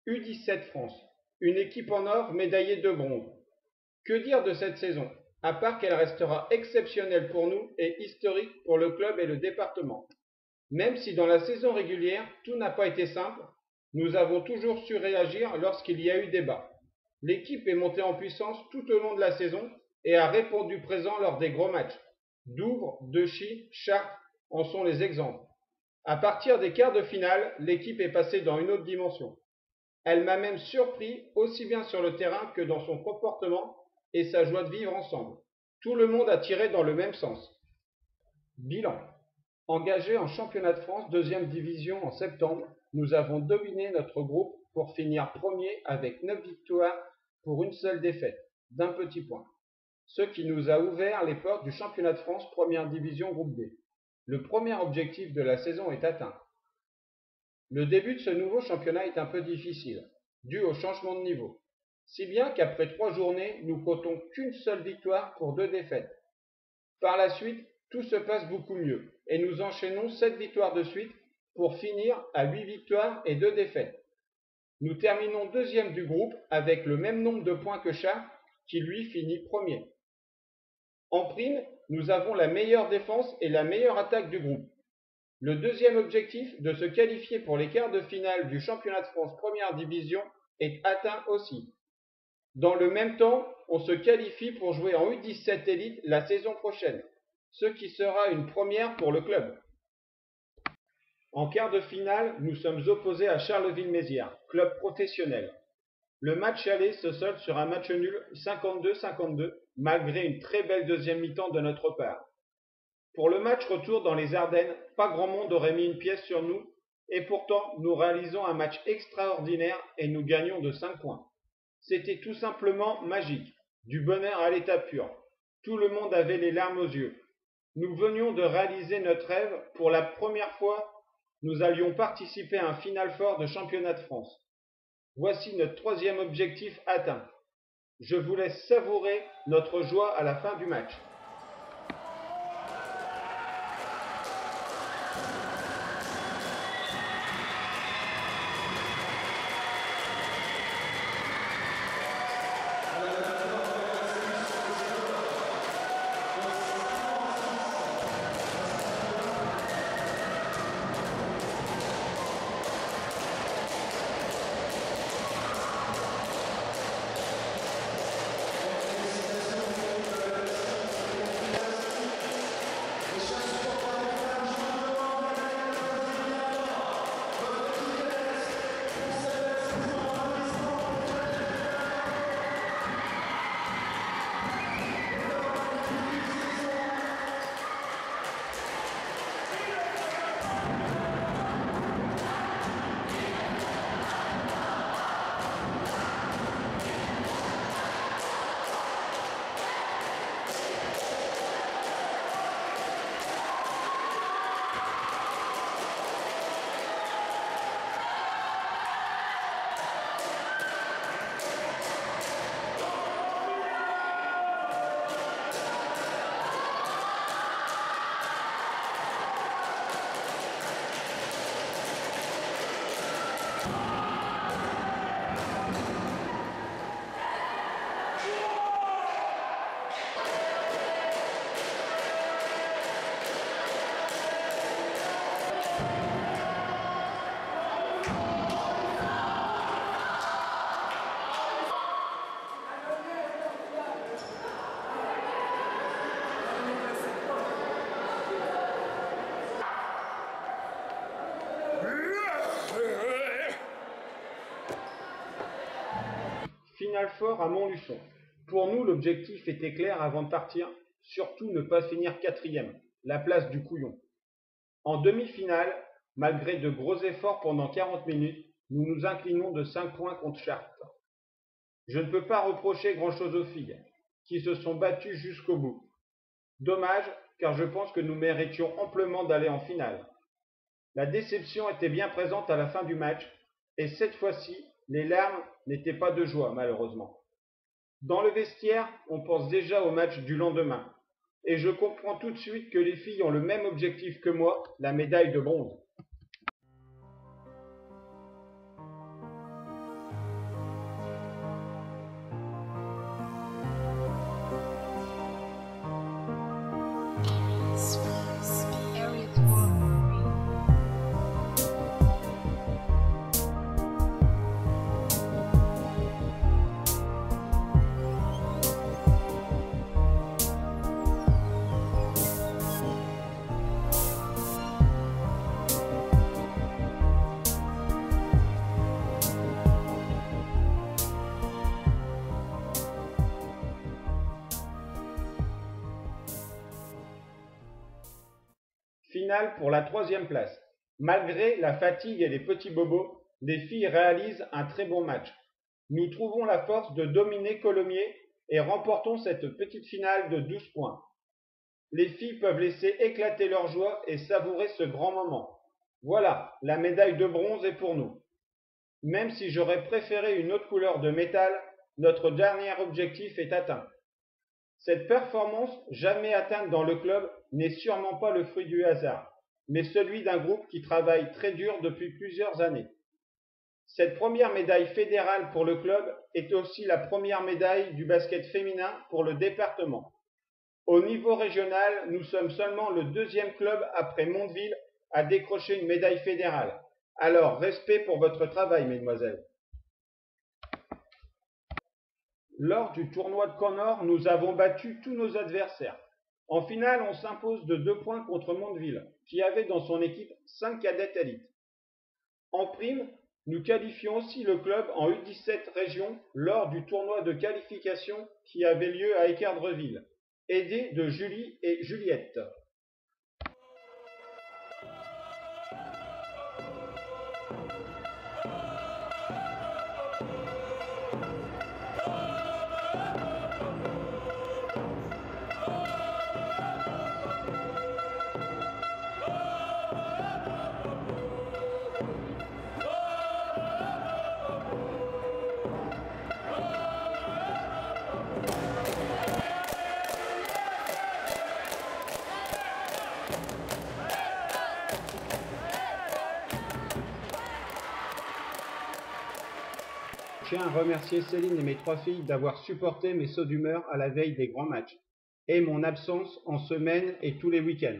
U17 France, une équipe en or médaillée de bronze. Que dire de cette saison, à part qu'elle restera exceptionnelle pour nous et historique pour le club et le département. Même si dans la saison régulière, tout n'a pas été simple, nous avons toujours su réagir lorsqu'il y a eu débat. L'équipe est montée en puissance tout au long de la saison et a répondu présent lors des gros matchs. Douvres, Dechy, Chartres en sont les exemples. À partir des quarts de finale, l'équipe est passée dans une autre dimension. Elle m'a même surpris aussi bien sur le terrain que dans son comportement et sa joie de vivre ensemble. Tout le monde a tiré dans le même sens. Bilan. Engagé en championnat de France 2e division en septembre, nous avons dominé notre groupe pour finir premier avec 9 victoires pour une seule défaite, d'un petit point. Ce qui nous a ouvert les portes du championnat de France 1re division groupe B. Le premier objectif de la saison est atteint. Le début de ce nouveau championnat est un peu difficile, dû au changement de niveau. Si bien qu'après 3 journées, nous comptons qu'une seule victoire pour 2 défaites. Par la suite, tout se passe beaucoup mieux, et nous enchaînons 7 victoires de suite pour finir à 8 victoires et 2 défaites. Nous terminons deuxième du groupe avec le même nombre de points que Chartres, qui lui finit premier. En prime, nous avons la meilleure défense et la meilleure attaque du groupe. Le deuxième objectif, de se qualifier pour les quarts de finale du championnat de France première division, est atteint aussi. Dans le même temps, on se qualifie pour jouer en U17 Elite la saison prochaine, ce qui sera une première pour le club. En quart de finale, nous sommes opposés à Charleville-Mézières, club professionnel. Le match aller se solde sur un match nul 52-52, malgré une très belle deuxième mi-temps de notre part. Pour le match retour dans les Ardennes, pas grand monde aurait mis une pièce sur nous, et pourtant nous réalisons un match extraordinaire et nous gagnons de 5 points. C'était tout simplement magique, du bonheur à l'état pur. Tout le monde avait les larmes aux yeux. Nous venions de réaliser notre rêve. Pour la première fois, nous allions participer à un Final Four de championnat de France. Voici notre troisième objectif atteint. Je vous laisse savourer notre joie à la fin du match. Final Four à Montluçon. Pour nous, l'objectif était clair avant de partir, surtout ne pas finir quatrième, la place du couillon. En demi-finale, malgré de gros efforts pendant 40 minutes, nous nous inclinons de 5 points contre Chartres. Je ne peux pas reprocher grand-chose aux filles, qui se sont battues jusqu'au bout. Dommage, car je pense que nous méritions amplement d'aller en finale. La déception était bien présente à la fin du match, et cette fois-ci, les larmes n'étaient pas de joie, malheureusement. Dans le vestiaire, on pense déjà au match du lendemain, et je comprends tout de suite que les filles ont le même objectif que moi, la médaille de bronze. finale pour la 3e place. Malgré la fatigue et les petits bobos, les filles réalisent un très bon match. Nous trouvons la force de dominer Colomiers et remportons cette petite finale de 12 points. Les filles peuvent laisser éclater leur joie et savourer ce grand moment. Voilà, la médaille de bronze est pour nous. Même si j'aurais préféré une autre couleur de métal, notre dernier objectif est atteint. Cette performance jamais atteinte dans le club n'est sûrement pas le fruit du hasard, mais celui d'un groupe qui travaille très dur depuis plusieurs années. Cette première médaille fédérale pour le club est aussi la première médaille du basket féminin pour le département. Au niveau régional, nous sommes seulement le 2e club après Mondeville à décrocher une médaille fédérale. Alors, respect pour votre travail, mesdemoiselles. Lors du tournoi de Connor, nous avons battu tous nos adversaires. En finale, on s'impose de 2 points contre Mondeville, qui avait dans son équipe 5 cadettes élites. En prime, nous qualifions aussi le club en U17 région lors du tournoi de qualification qui avait lieu à Équerdreville, aidés de Julie et Juliette. Je tiens à remercier Céline et mes 3 filles d'avoir supporté mes sauts d'humeur à la veille des grands matchs et mon absence en semaine et tous les week-ends.